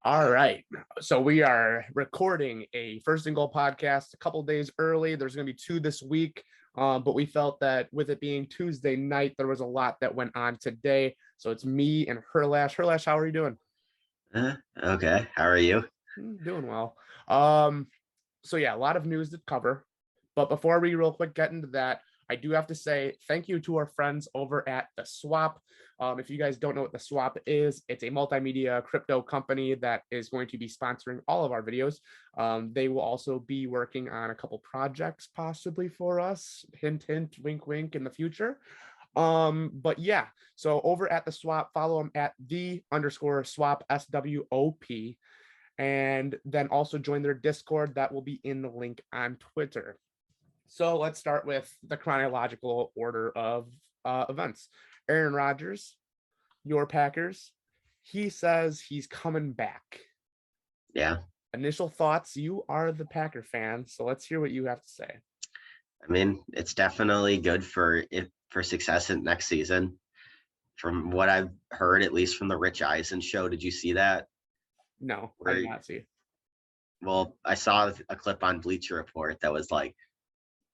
All right. So we are recording a First and Goal podcast a couple days early. There's going to be two this week, but we felt that with it being Tuesday night, there was a lot that went on today. So it's me and Herlash. Herlash, how are you doing? Okay. How are you? Doing well. So yeah, a lot of news to cover. But before we real quick get into that, I do have to say thank you to our friends over at The Swap. If you guys don't know what The Swap is, it's a multimedia crypto company that is going to be sponsoring all of our videos. They will also be working on a couple projects possibly for us. Hint, hint, wink, wink in the future. But yeah, so over at The Swap, follow them at _swap SWOP, and then also join their Discord. That will be in the link on Twitter. So let's start with the chronological order of events. Aaron Rodgers, your Packers, he says he's coming back. Yeah. Initial thoughts, you are the Packer fan, so let's hear what you have to say. I mean, it's definitely good for success in next season. From what I've heard, at least from the Rich Eisen show, did you see that? No, I did not see. Well, I saw a clip on Bleacher Report that was like,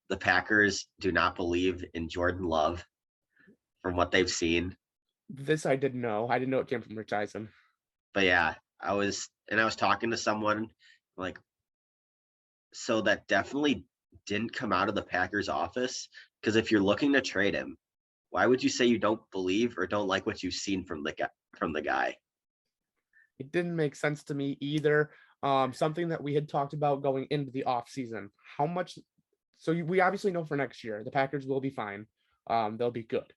the Packers do not believe in Jordan Love from what they've seen. This I didn't know. I didn't know it came from Rich Eisen. But yeah, I was talking to someone like, so that definitely didn't come out of the Packers office, because if you're looking to trade him, why would you say you don't believe or don't like what you've seen from the guy? It didn't make sense to me either. Something that we had talked about going into the offseason. How much? So we obviously know for next year the Packers will be fine. They'll be good.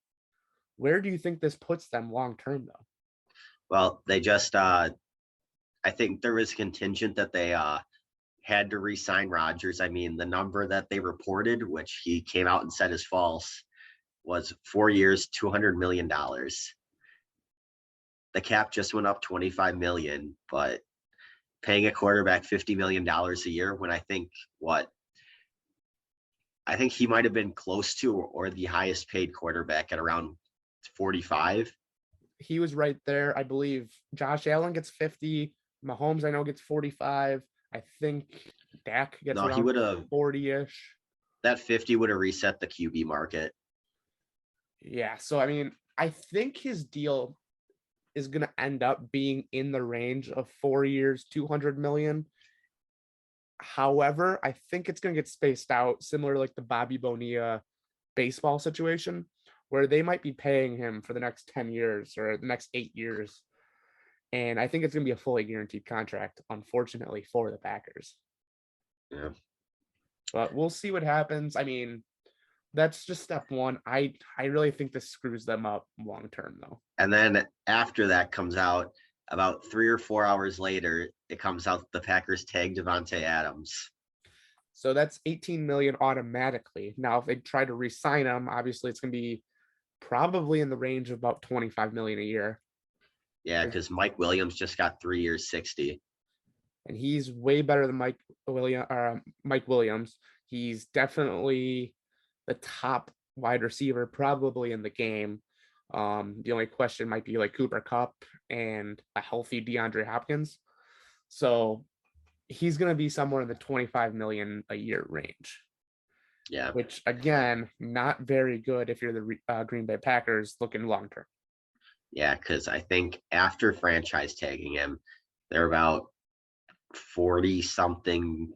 Where do you think this puts them long term, though? Well, they just I think there was contingent that they had to re-sign Rodgers. I mean, the number that they reported, which he came out and said is false, was 4 years, $200 million. The cap just went up 25 million, but paying a quarterback $50 million a year when I think he might have been close to or the highest paid quarterback at around 45. He was right there. I believe Josh Allen gets 50. Mahomes, I know, gets 45. I think Dak gets around 40-ish. That 50 would have reset the QB market. Yeah. So, I mean, I think his deal is going to end up being in the range of 4 years, 200 million. However, I think it's going to get spaced out, similar like the Bobby Bonilla baseball situation, where they might be paying him for the next 10 years or the next 8 years. And I think it's going to be a fully guaranteed contract, unfortunately, for the Packers. Yeah. But we'll see what happens. I mean, that's just step one. I really think this screws them up long term, though. And then after that comes out, about 3 or 4 hours later, it comes out the Packers tagged Davante Adams. So that's 18 million automatically. Now, if they try to re-sign him, obviously it's going to be probably in the range of about 25 million a year. Yeah, because Mike Williams just got 3 years, 60. And he's way better than Mike Williams. He's definitely the top wide receiver probably in the game. The only question might be like Cooper Kupp and a healthy DeAndre Hopkins. So he's going to be somewhere in the 25 million a year range. Yeah. Which, again, not very good if you're the Green Bay Packers looking long term. Yeah, because I think after franchise tagging him, they're about 40 something,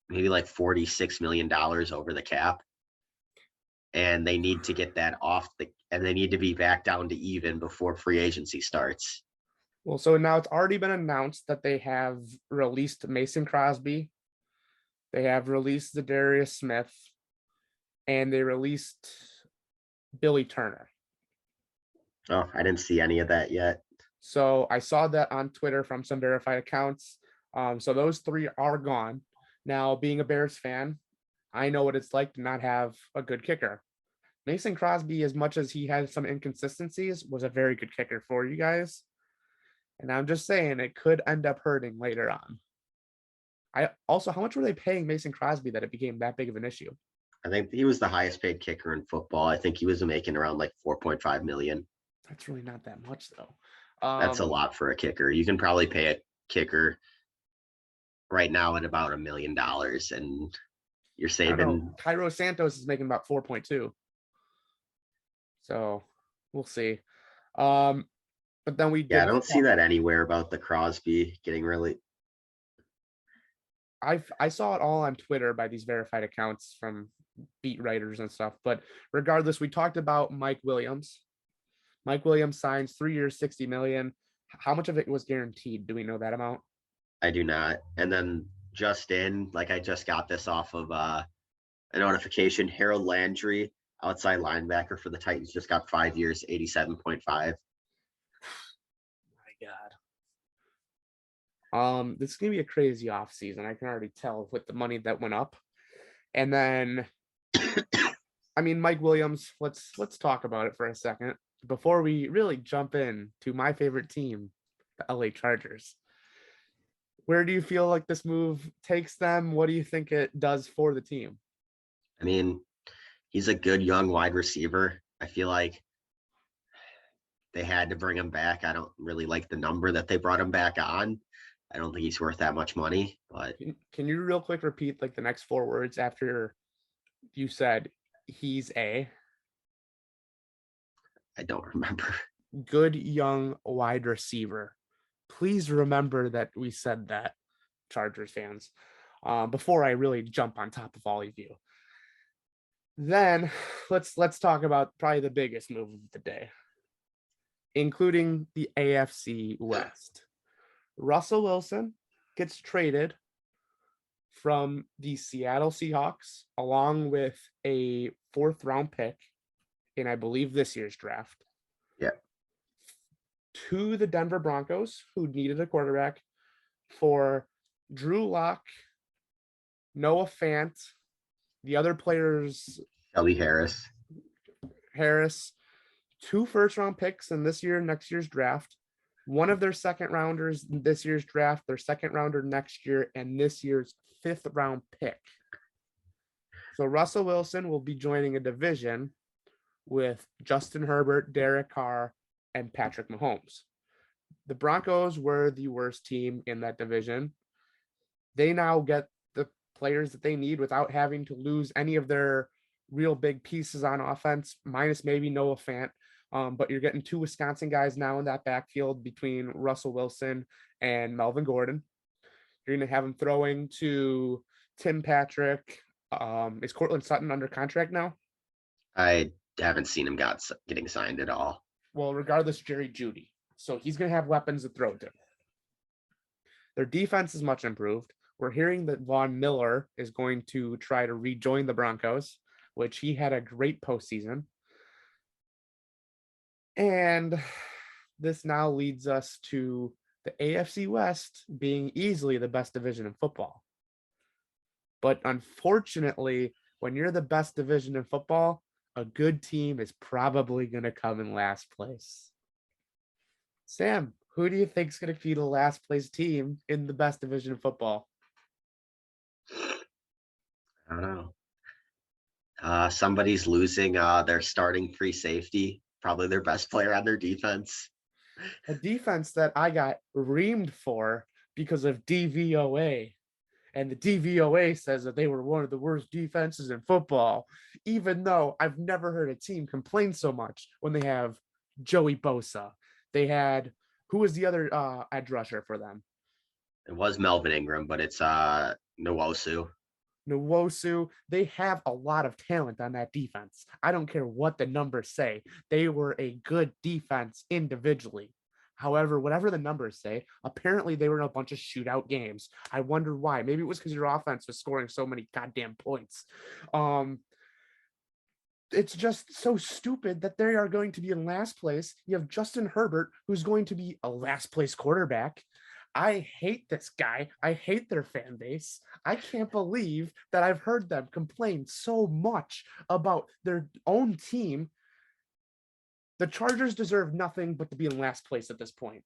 maybe like $46 million over the cap. And they need to get that and they need to be back down to even before free agency starts. Well, so now it's already been announced that they have released Mason Crosby. They have released Zadarius Smith, and they released Billy Turner. Oh, I didn't see any of that yet. So I saw that on Twitter from some verified accounts. So those three are gone. Now, being a Bears fan, I know what it's like to not have a good kicker. Mason Crosby, as much as he had some inconsistencies, was a very good kicker for you guys. And I'm just saying it could end up hurting later on. How much were they paying Mason Crosby that it became that big of an issue? I think he was the highest paid kicker in football. I think he was making around like 4.5 million. That's really not that much, though. That's a lot for a kicker. You can probably pay a kicker right now at about $1 million, and you're I don't know. saving. Cairo Santos is making about 4.2. So we'll see. But then we Yeah, I did. don't see that anywhere about the Crosby getting really. I saw it all on Twitter by these verified accounts from beat writers and stuff. But regardless, we talked about Mike Williams. Mike Williams signs 3 years, 60 million. How much of it was guaranteed? Do we know that amount? I do not. And then I just got this off of a notification. Harold Landry, outside linebacker for the Titans, just got 5 years, 87.5. My God. This is gonna be a crazy off season. I can already tell with the money that went up. And then I mean, Mike Williams, let's talk about it for a second before we really jump in to my favorite team, the LA Chargers. Where do you feel like this move takes them? What do you think it does for the team? I mean, he's a good young wide receiver. I feel like they had to bring him back. I don't really like the number that they brought him back on. I don't think he's worth that much money, but Can you real quick repeat like the next 4 words after you said he's a I don't remember. good young wide receiver? Please remember that we said that, Chargers fans, before I really jump on top of all of you. Then let's talk about probably the biggest move of the day, including the AFC West. Russell Wilson gets traded from the Seattle Seahawks along with a 4th round pick in, I believe, this year's draft. Yeah. To the Denver Broncos, who needed a quarterback, for Drew Lock, Noah Fant, the other players, Shelby Harris, 2 first-round picks in this year, next year's draft, one of their second rounders in this year's draft, their second rounder next year, and this year's 5th round pick. So Russell Wilson will be joining a division with Justin Herbert, Derek Carr, and Patrick Mahomes. The Broncos were the worst team in that division. They now get the players that they need without having to lose any of their real big pieces on offense, minus maybe Noah Fant. But you're getting 2 Wisconsin guys now in that backfield between Russell Wilson and Melvin Gordon. You're going to have him throwing to Tim Patrick. Is Cortland Sutton under contract now? I haven't seen him getting signed at all. Well, regardless, Jerry Jeudy. So he's going to have weapons to throw to. Their defense is much improved. We're hearing that Von Miller is going to try to rejoin the Broncos, which he had a great postseason. And this now leads us to the AFC West being easily the best division in football. But unfortunately, when you're the best division in football, a good team is probably going to come in last place. Sam, who do you think is going to be the last place team in the best division of football? I don't know. Somebody's losing their starting free safety, probably their best player on their defense. A defense that I got reamed for because of DVOA. And the DVOA says that they were one of the worst defenses in football, even though I've never heard a team complain so much when they have Joey Bosa. They had, who was the other edge rusher for them? It was Melvin Ingram, but it's Nwosu. They have a lot of talent on that defense. I don't care what the numbers say. They were a good defense individually. However, whatever the numbers say, apparently they were in a bunch of shootout games. I wonder why. Maybe it was because your offense was scoring so many goddamn points. It's just so stupid that they are going to be in last place. You have Justin Herbert, who's going to be a last place quarterback. I hate this guy. I hate their fan base. I can't believe that I've heard them complain so much about their own team. The Chargers deserve nothing but to be in last place at this point.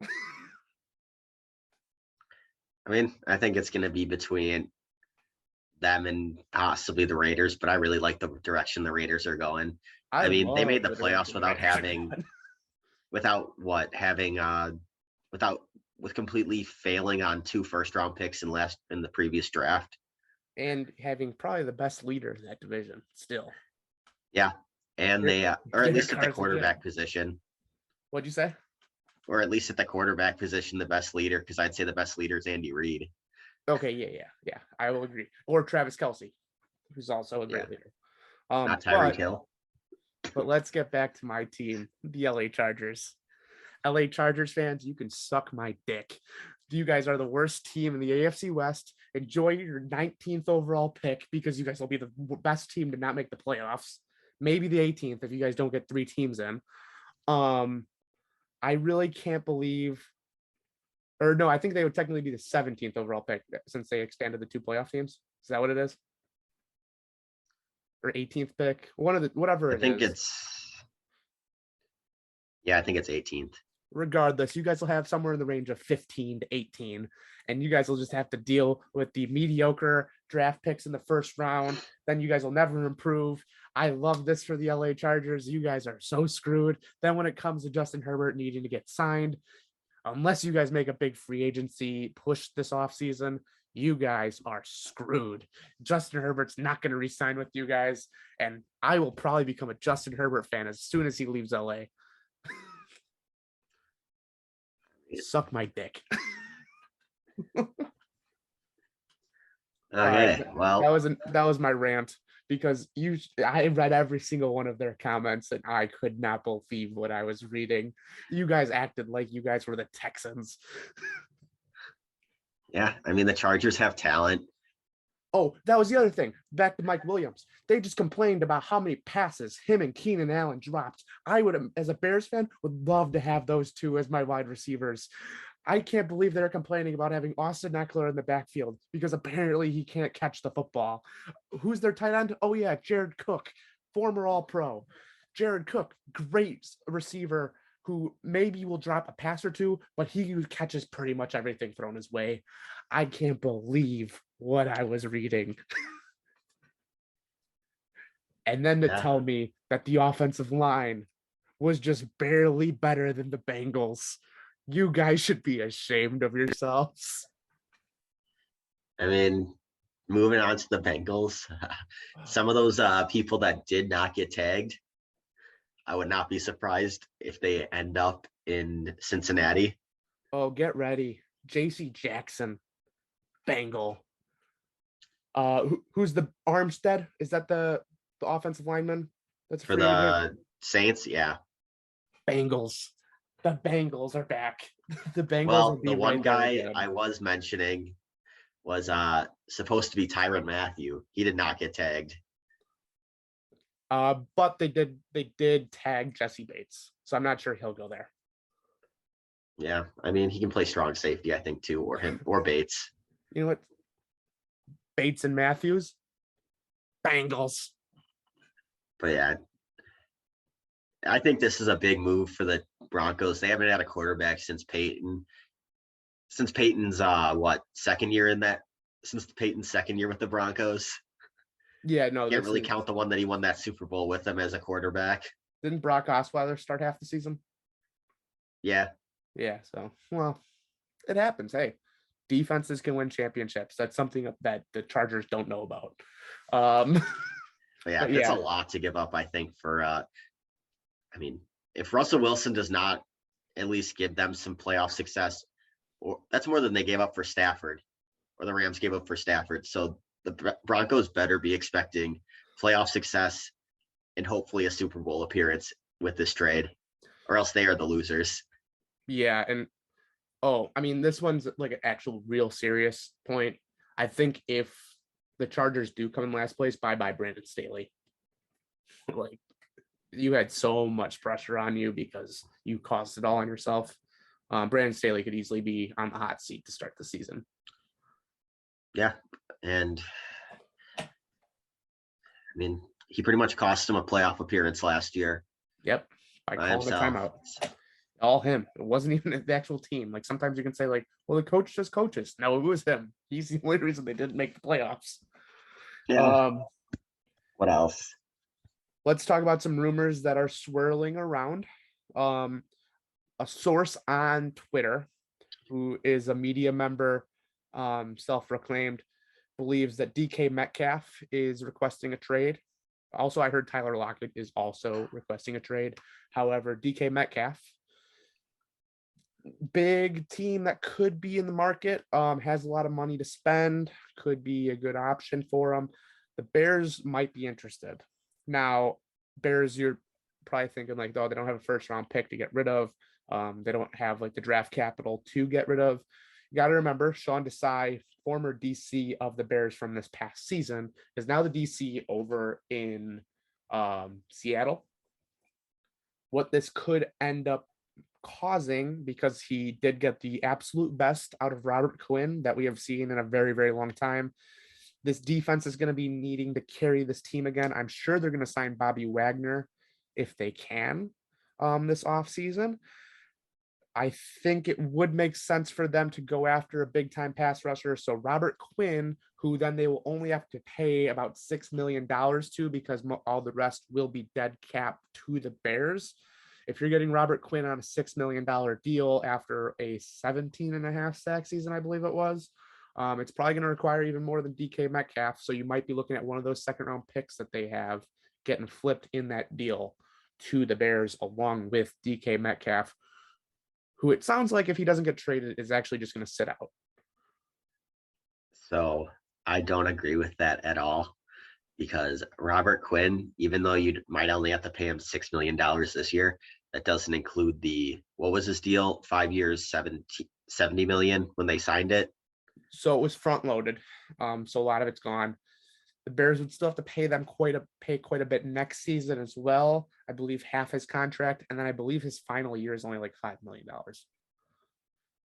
I mean, I think it's going to be between them and possibly the Raiders, but I really like the direction the Raiders are going. I mean, they made the playoffs without having without what having without with completely failing on 2 first-round picks in the previous draft. And having probably the best leader in that division still. Yeah. And they or at least at the quarterback position. What'd you say? Or at least at the quarterback position, the best leader, because I'd say the best leader is Andy Reid. Okay, yeah. I will agree. Or Travis Kelce, who's also a great leader. Not Tyreek Hill. But let's get back to my team, the LA Chargers. LA Chargers fans, you can suck my dick. You guys are the worst team in the AFC West. Enjoy your 19th overall pick because you guys will be the best team to not make the playoffs. Maybe the 18th if you guys don't get 3 teams in. I really can't believe, or no, I think they would technically be the 17th overall pick since they expanded the 2 playoff teams. Is that what it is? Or 18th pick? One of the whatever it is. I think it's 18th. Regardless, you guys will have somewhere in the range of 15 to 18, and you guys will just have to deal with the mediocre draft picks in the first round. Then you guys will never improve. I love this for the LA Chargers. You guys are so screwed. Then when it comes to Justin Herbert needing to get signed, unless you guys make a big free agency push this offseason, you guys are screwed. Justin Herbert's not going to re-sign with you guys, and I will probably become a Justin Herbert fan as soon as he leaves LA. Suck my dick. Okay, well, that was my rant because I read every single one of their comments and I could not believe what I was reading. You guys acted like you guys were the Texans. Yeah, I mean the Chargers have talent. Oh, that was the other thing. Back to Mike Williams. They just complained about how many passes him and Keenan Allen dropped. I would, as a Bears fan, would love to have those 2 as my wide receivers. I can't believe they're complaining about having Austin Eckler in the backfield because apparently he can't catch the football. Who's their tight end? Oh, yeah, Jared Cook, former All-Pro. Jared Cook, great receiver who maybe will drop a pass or 2, but he catches pretty much everything thrown his way. I can't believe what I was reading. And then to tell me that the offensive line was just barely better than the Bengals. You guys should be ashamed of yourselves. I mean, moving on to the Bengals, some of those people that did not get tagged, I would not be surprised if they end up in Cincinnati. Oh, get ready. JC Jackson, Bengal. Who's the Armstead? Is that the offensive lineman? That's for the Saints, yeah. Bengals. The Bengals are back. The Bengals. Well, the one guy I was mentioning was supposed to be Tyrann Mathieu. He did not get tagged. But they did tag Jesse Bates, so I'm not sure he'll go there. Yeah, I mean he can play strong safety, I think too, or him or Bates. You know what? Bates and Matthews, Bengals. But yeah, I think this is a big move for the Broncos. They haven't had a quarterback since Peyton. Since Peyton's second year in that? Since Peyton's second year with the Broncos. Yeah, no. Can't really count the one that he won that Super Bowl with them as a quarterback. Didn't Brock Osweiler start half the season? Yeah. Yeah, so, well, it happens. Hey, defenses can win championships. That's something that the Chargers don't know about. But it's a lot to give up, I think, for I mean, if Russell Wilson does not at least give them some playoff success, or that's more than they gave up for Stafford, or the Rams gave up for Stafford. So the Broncos better be expecting playoff success and hopefully a Super Bowl appearance with this trade, or else they are the losers. Yeah, and I mean, this one's like an actual real serious point. I think if the Chargers do come in last place, bye-bye Brandon Staley. Like, you had so much pressure on you because you caused it all on yourself. Brandon Staley could easily be on the hot seat to start the season. Yeah, and I mean, he pretty much cost him a playoff appearance last year. Yep, by calling the timeout. All him. It wasn't even the actual team. Like sometimes you can say, like, well, the coach just coaches. No, it was him. He's the only reason they didn't make the playoffs. Yeah. What else? Let's talk about some rumors that are swirling around. a source on Twitter who is a media member, self-proclaimed, believes that DK Metcalf is requesting a trade. Also, I heard Tyler Lockett is also requesting a trade. However, DK Metcalf, big team that could be in the market, has a lot of money to spend, could be a good option for them. The Bears might be interested. Now, Bears, you're probably thinking like, oh, they don't have a first round pick to get rid of. They don't have like the draft capital to get rid of. You got to remember, Sean Desai, former DC of the Bears from this past season, is now the DC over in Seattle. What this could end up causing, because he did get the absolute best out of Robert Quinn that we have seen in a very, very long time. This defense is going to be needing to carry this team again. I'm sure they're going to sign Bobby Wagner if they can this offseason. I think it would make sense for them to go after a big time pass rusher. So Robert Quinn, who then they will only have to pay about $6 million to, because all the rest will be dead cap to the Bears. If you're getting Robert Quinn on a $6 million deal after a 17.5 sack season, I believe it was, it's probably going to require even more than DK Metcalf. So you might be looking at one of those second round picks that they have getting flipped in that deal to the Bears along with DK Metcalf, who it sounds like if he doesn't get traded is actually just going to sit out. So I don't agree with that at all, because Robert Quinn, even though you might only have to pay him $6 million this year, that doesn't include what was his deal? 5 years, 70 million when they signed it. So it was front loaded. So a lot of it's gone. The Bears would still have to pay them quite a bit next season as well. I believe half his contract, and then I believe his final year is only like $5 million.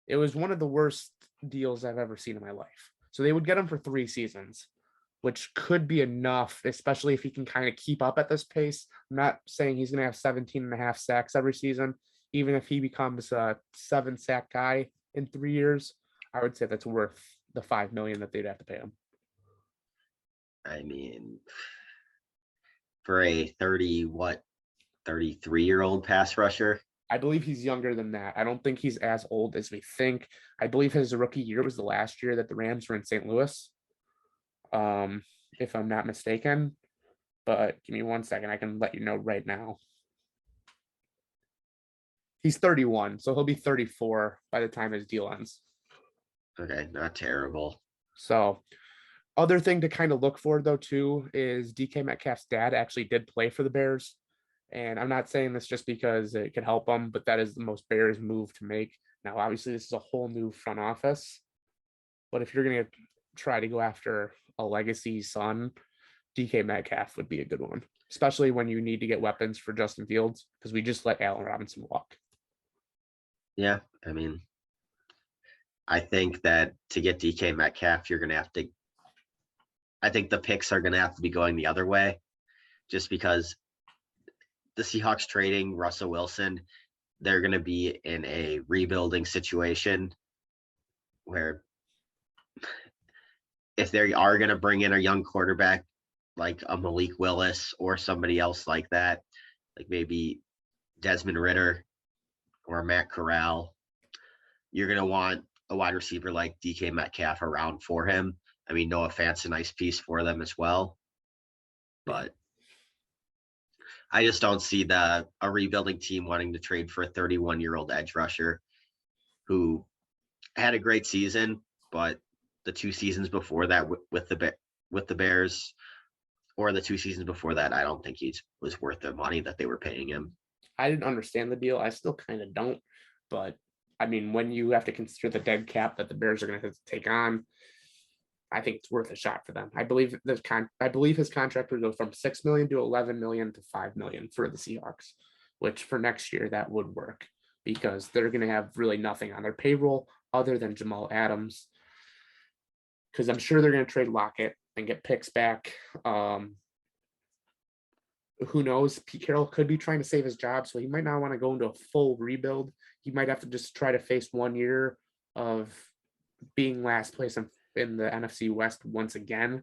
It was one of the worst deals I've ever seen in my life. So they would get him for 3 seasons, which could be enough, especially if he can kind of keep up at this pace. I'm not saying he's going to have 17.5 sacks every season. Even if he becomes a 7 sack guy in 3 years, I would say that's worth the $5 million that they'd have to pay him. I mean, for a 33-year-old pass rusher. I believe he's younger than that. I don't think he's as old as we think. I believe his rookie year was the last year that the Rams were in St. Louis, if I'm not mistaken. But give me 1 second. I can let you know right now. He's 31, so he'll be 34 by the time his deal ends. Okay, not terrible. So other thing to kind of look for, though, too, is DK Metcalf's dad actually did play for the Bears. And I'm not saying this just because it could help them, but that is the most Bears move to make. Now, obviously, this is a whole new front office. But if you're going to try to go after a legacy son, DK Metcalf would be a good one, especially when you need to get weapons for Justin Fields, because we just let Allen Robinson walk. Yeah, I mean, I think that to get DK Metcalf, you're going to have to – I think the picks are going to have to be going the other way, just because the Seahawks trading Russell Wilson, they're going to be in a rebuilding situation where if they are going to bring in a young quarterback like a Malik Willis or somebody else like that, like maybe Desmond Ridder or Matt Corral, you're going to want a wide receiver like DK Metcalf around for him. I mean, Noah Fant's a nice piece for them as well. But I just don't see a rebuilding team wanting to trade for a 31-year-old edge rusher who had a great season, but the 2 seasons before that with the Bears, or the 2 seasons before that, I don't think he was worth the money that they were paying him. I didn't understand the deal. I still kind of don't. But, I mean, when you have to consider the dead cap that the Bears are going to have to take on, I think it's worth a shot for them. I believe his contract would go from $6 million to $11 million to $5 million for the Seahawks, which for next year that would work, because they're going to have really nothing on their payroll other than Jamal Adams, because I'm sure they're going to trade Lockett and get picks back. Who knows? Pete Carroll could be trying to save his job, so he might not want to go into a full rebuild. He might have to just try to face 1 year of being last place in the NFC West once again.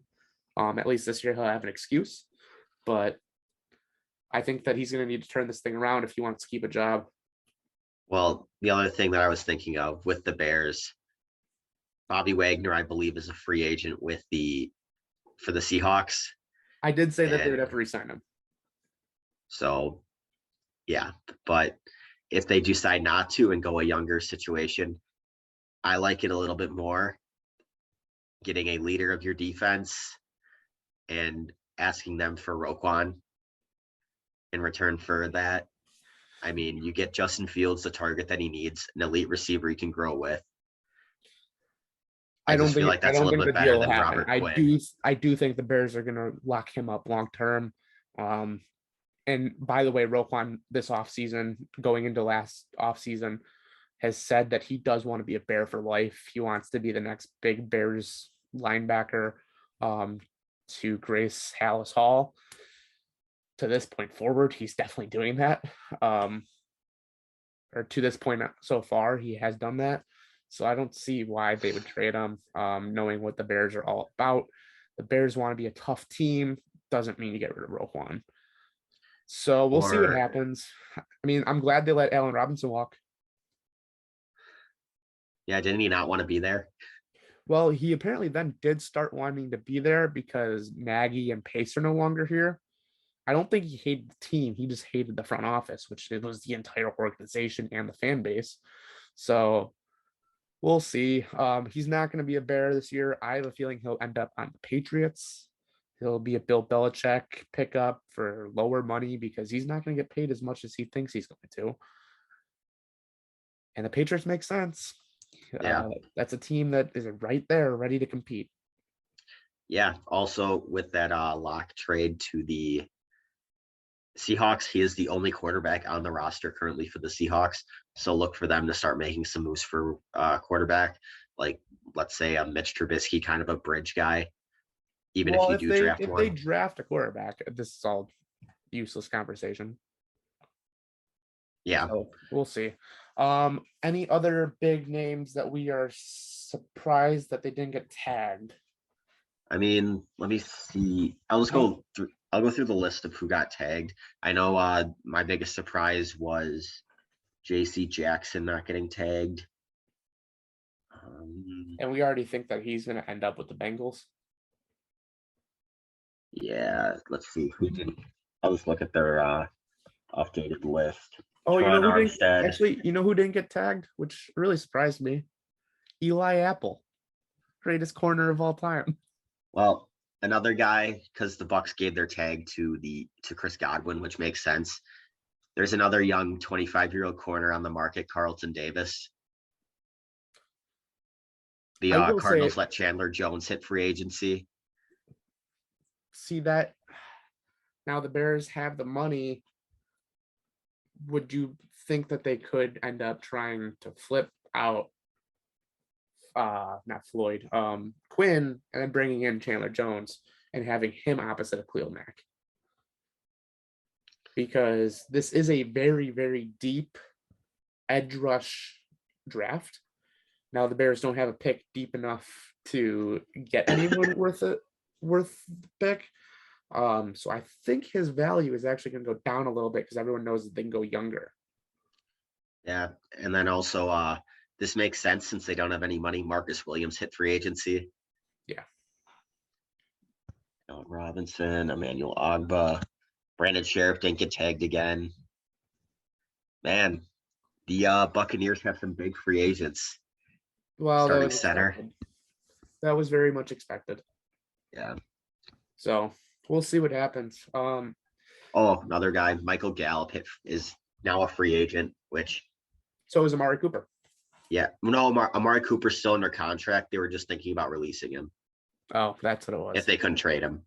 At least this year he'll have an excuse, but I think that he's going to need to turn this thing around if he wants to keep a job. Well, the other thing that I was thinking of with the Bears, Bobby Wagner, I believe, is a free agent for the Seahawks. I did say that they would And have to resign him. so, yeah, but if they decide not to and go a younger situation, I like it a little bit more. Getting a leader of your defense and asking them for Roquan in return for that. I mean, you get Justin Fields the target that he needs, an elite receiver he can grow with. I just feel like I that's a don't little think the bit better deal will than happen. Robert Quinn. I do think the Bears are gonna lock him up long term. And by the way, Roquan this offseason, going into last offseason, has said that he does want to be a Bear for life. He wants to be the next big Bears linebacker to grace Hallis Hall. To this point forward, he's definitely doing that. Or to this point so far, he has done that. So I don't see why they would trade him, knowing what the Bears are all about. The Bears want to be a tough team. Doesn't mean you get rid of Roquan. So we'll see what Or happens. I mean, I'm glad they let Allen Robinson walk. yeah, didn't he not want to be there? Well, he apparently then did start wanting to be there because Nagy and Pace are no longer here. I don't think he hated the team. He just hated the front office, which it was the entire organization and the fan base. So we'll see. He's not going to be a Bear this year. I have a feeling he'll end up on the Patriots. He'll be a Bill Belichick pickup for lower money because he's not going to get paid as much as he thinks he's going to. And the Patriots make sense. Yeah. That's a team that is right there, ready to compete. Yeah. Also, with that lock trade to the Seahawks, he is the only quarterback on the roster currently for the Seahawks. So look for them to start making some moves for quarterback, like let's say a Mitch Trubisky, kind of a bridge guy. Even if Well, you do draft if they one, draft a quarterback, this is all useless conversation. yeah. So we'll see. Any other big names that we are surprised that they didn't get tagged? I mean, let me see. I'll go through the list of who got tagged. I know my biggest surprise was JC Jackson not getting tagged. And we already think that he's going to end up with the Bengals. Yeah, let's see who did. I'll just look at their updated list. Oh, you know Tron who didn't Armstead. actually? You know who didn't get tagged, which really surprised me. Eli Apple, greatest corner of all time. Well, another guy, because the Bucks gave their tag to Chris Godwin, which makes sense. There's another young 25-year-old corner on the market, Carlton Davis. The I will Cardinals say, let Chandler Jones hit free agency. see that now the Bears have the money. Would you think that they could end up trying to flip out not Floyd, Quinn, and then bringing in Chandler Jones and having him opposite of Khalil Mack? Because this is a very, very deep edge rush draft. Now the Bears don't have a pick deep enough to get anyone worth the pick. So I think his value is actually going to go down a little bit because everyone knows that they can go younger. Yeah, and then also this makes sense since they don't have any money. Marcus Williams hit free agency. Yeah. Robinson, Emmanuel Ogba, Brandon Sheriff didn't get tagged again. Man, the Buccaneers have some big free agents. Well, Starting center. expected. That was very much expected. Yeah. So we'll see what happens. Oh, another guy, Michael Gallup is now a free agent, which. So is Amari Cooper. Yeah. No, Amari Cooper's still under contract. They were just thinking about releasing him. Oh, that's what it was. If they couldn't trade him.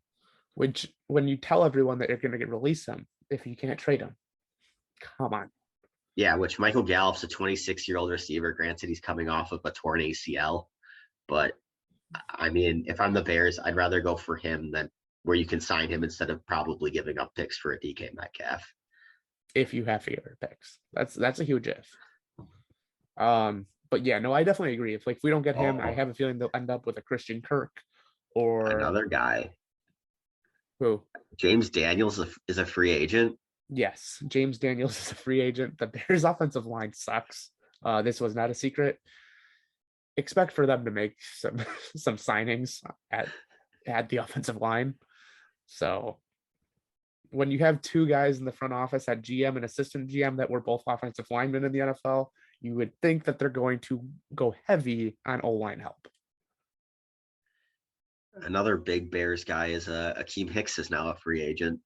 Which, when you tell everyone that you're going to release him, if you can't trade him, come on. Yeah, which Michael Gallup's a 26-year-old receiver. Granted, he's coming off of a torn ACL. But, I mean, if I'm the Bears, I'd rather go for him than where you can sign him instead of probably giving up picks for a DK Metcalf. If you have to get rid of picks. That's a huge if. But yeah, no, I definitely agree. If we don't get him, I have a feeling they'll end up with a Christian Kirk or another guy. Who? James Daniels is a free agent. Yes, James Daniels is a free agent. The Bears' offensive line sucks. This was not a secret. Expect for them to make some some signings at the offensive line. So when you have two guys in the front office at GM and assistant GM that were both offensive linemen in the NFL, you would think that they're going to go heavy on O-line help. Another big Bears guy is Akeem Hicks is now a free agent.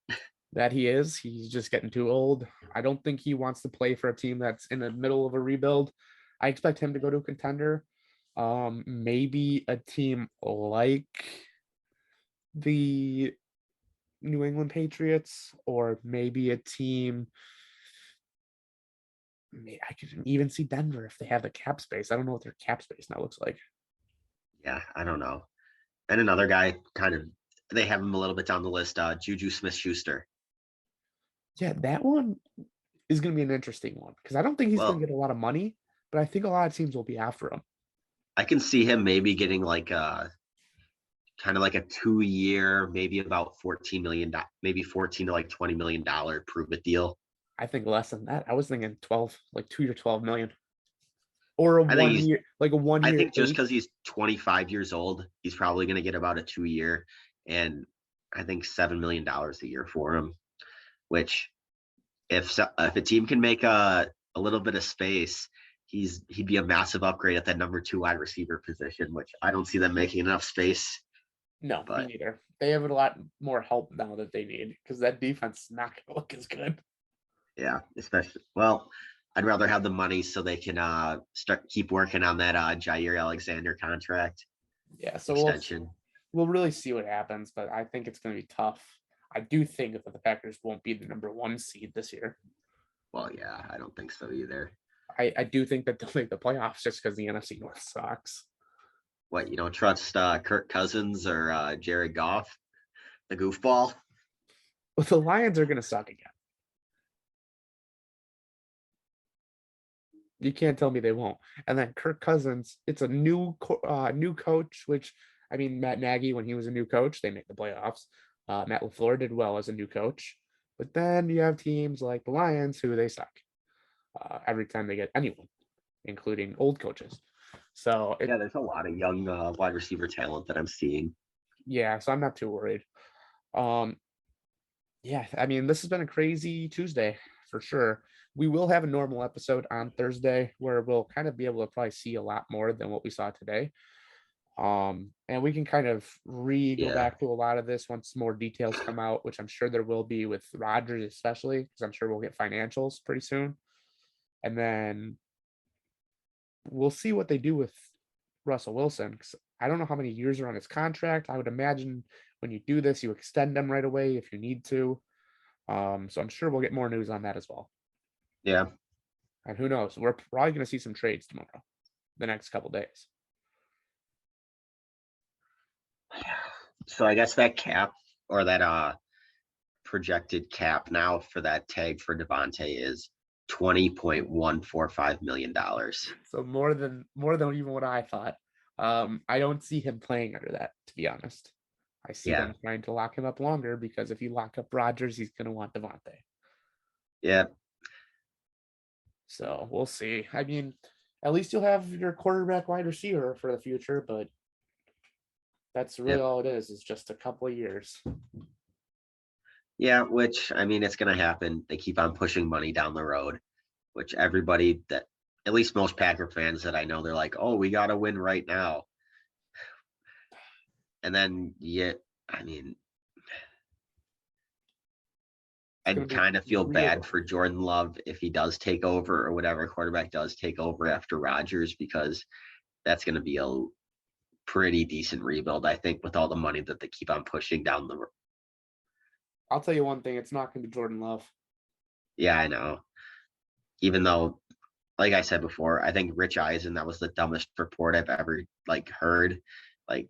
That he is. He's just getting too old. I don't think he wants to play for a team that's in the middle of a rebuild. I expect him to go to a contender. Maybe a team like the New England Patriots, or maybe a team. I could even see Denver if they have the cap space. I don't know what their cap space now looks like. Yeah, I don't know. And another guy, kind of, they have him a little bit down the list. Juju Smith-Schuster. Yeah, that one is going to be an interesting one because I don't think he's going to Well, get a lot of money, but I think a lot of teams will be after him. I can see him maybe getting like a kind of like a 2 year, maybe about 14 million, maybe 14 to like $20 million improvement deal. I think less than that. I was thinking 12, like 2 to 12 million, or a I think 1 he's year, like a one I year think just eight. because he's 25 years old, he's probably going to get about a 2 year, and I think $7 million a year for him. Which, if a team can make a little bit of space, he'd be a massive upgrade at that number 2 wide receiver position, which I don't see them making enough space. No, me But neither. They have a lot more help now that they need because that defense is not going to look as good. yeah, especially I'd rather have the money so they can keep working on that Jair Alexander contract Yeah, so extension. we'll really see what happens, but I think it's going to be tough. I do think that the Packers won't be the number one seed this year. Well, yeah, I don't think so either. I do think that they'll make the playoffs just because the NFC North sucks. What, you don't trust Kirk Cousins or Jared Goff, the goofball? But the Lions are going to suck again. You can't tell me they won't. And then Kirk Cousins, it's a new coach, which I mean, Matt Nagy, when he was a new coach, they make the playoffs. Matt LaFleur did well as a new coach. But then you have teams like the Lions who they suck every time they get anyone, including old coaches. So Yeah, there's a lot of young wide receiver talent that I'm seeing. yeah, so I'm not too worried. Um, yeah, I mean, this has been a crazy Tuesday for sure. We will have a normal episode on Thursday where we'll kind of be able to probably see a lot more than what we saw today. And we can kind of go Yeah, back to a lot of this once more details come out, which I'm sure there will be with Rodgers, especially because I'm sure we'll get financials pretty soon. And then we'll see what they do with Russell Wilson because I don't know how many years are on his contract. I would imagine when you do this, you extend them right away if you need to. So I'm sure we'll get more news on that as well. yeah. And who knows? We're probably going to see some trades tomorrow, the next couple days. So I guess that cap, or that projected cap now for that tag for Devontae is $20.145 million. So more than even what I thought. I don't see him playing under that, to be honest. I see Yeah, them trying to lock him up longer because if you lock up Rodgers, he's going to want Devontae. yeah, So we'll see. I mean, at least you'll have your quarterback wide receiver for the future, but that's really yep. all it is just a couple of years. Yeah, which I mean, it's going to happen. They keep on pushing money down the road, which everybody that, at least most Packer fans that I know, they're like, oh, we got to win right now. And then, yeah, I mean, It's going I'd to be kind of feel bad real. for Jordan Love if he does take over, or whatever quarterback does take over after Rodgers, because that's going to be a pretty decent rebuild, I think, with all the money that they keep on pushing down the road. I'll tell you one thing, it's not going to be Jordan Love. Yeah, I know. Even though, like I said before, I think Rich Eisen, that was the dumbest report I've ever heard. Like,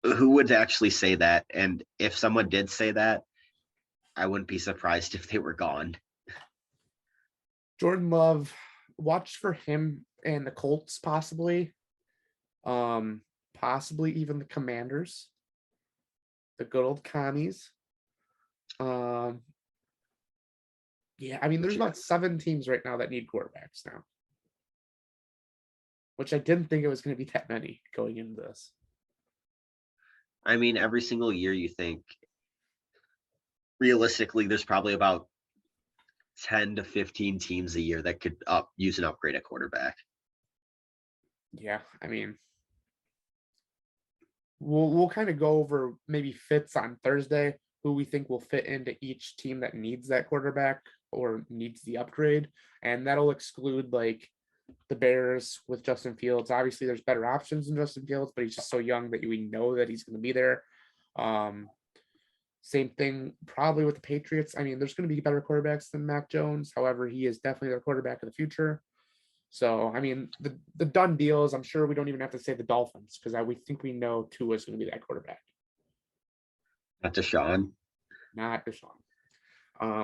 who would actually say that? And if someone did say that, I wouldn't be surprised if they were gone. Jordan Love, watch for him and the Colts possibly. Possibly even the Commanders, the good old commies. Yeah, I mean, there's about 7 teams right now that need quarterbacks now, which I didn't think it was going to be that many going into this. I mean, every single year you think realistically, there's probably about 10 to 15 teams a year that could use an upgrade at quarterback. Yeah, I mean, we'll kind of go over maybe fits on Thursday, who we think will fit into each team that needs that quarterback or needs the upgrade, and that'll exclude like the Bears with Justin Fields. Obviously, there's better options than Justin Fields, but he's just so young that we know that he's going to be there. Same thing probably with the Patriots. I mean, there's going to be better quarterbacks than Mac Jones. However, he is definitely their quarterback of the future. So, I mean, the done deal is I'm sure we don't even have to say the Dolphins because we think we know Tua is going to be that quarterback. Not Deshaun. Not Deshaun.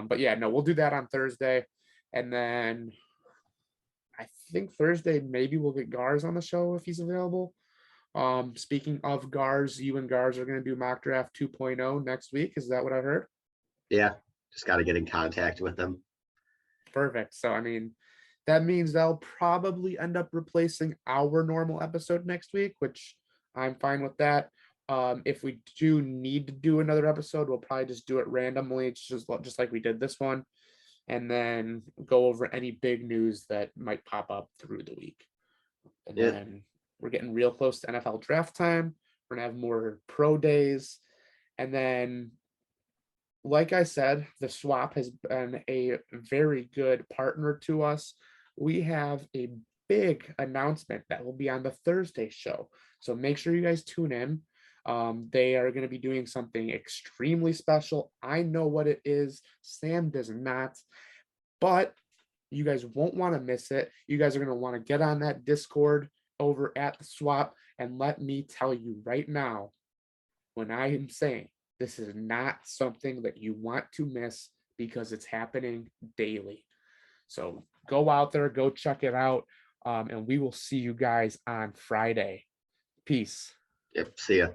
But yeah, no, we'll do that on Thursday. And then I think Thursday, maybe we'll get Gars on the show if he's available. Speaking of Gars, you and Gars are going to do mock draft 2.0 next week. Is that what I heard? Yeah, just got to get in contact with them. Perfect. So, I mean, that means they'll probably end up replacing our normal episode next week, which I'm fine with that. If we do need to do another episode, we'll probably just do it randomly, just like we did this one, and then go over any big news that might pop up through the week. And then we're getting real close to NFL draft time. We're going to have more pro days. And then, like I said, the swap has been a very good partner to us. We have a big announcement that will be on the Thursday show. So make sure you guys tune in. They are going to be doing something extremely special. I know what it is. Sam does not, but you guys won't want to miss it. You guys are going to want to get on that Discord over at the swap. And let me tell you right now, when I am saying this is not something that you want to miss because it's happening daily. So go out there, go check it out. And we will see you guys on Friday. Peace. Yep. See ya.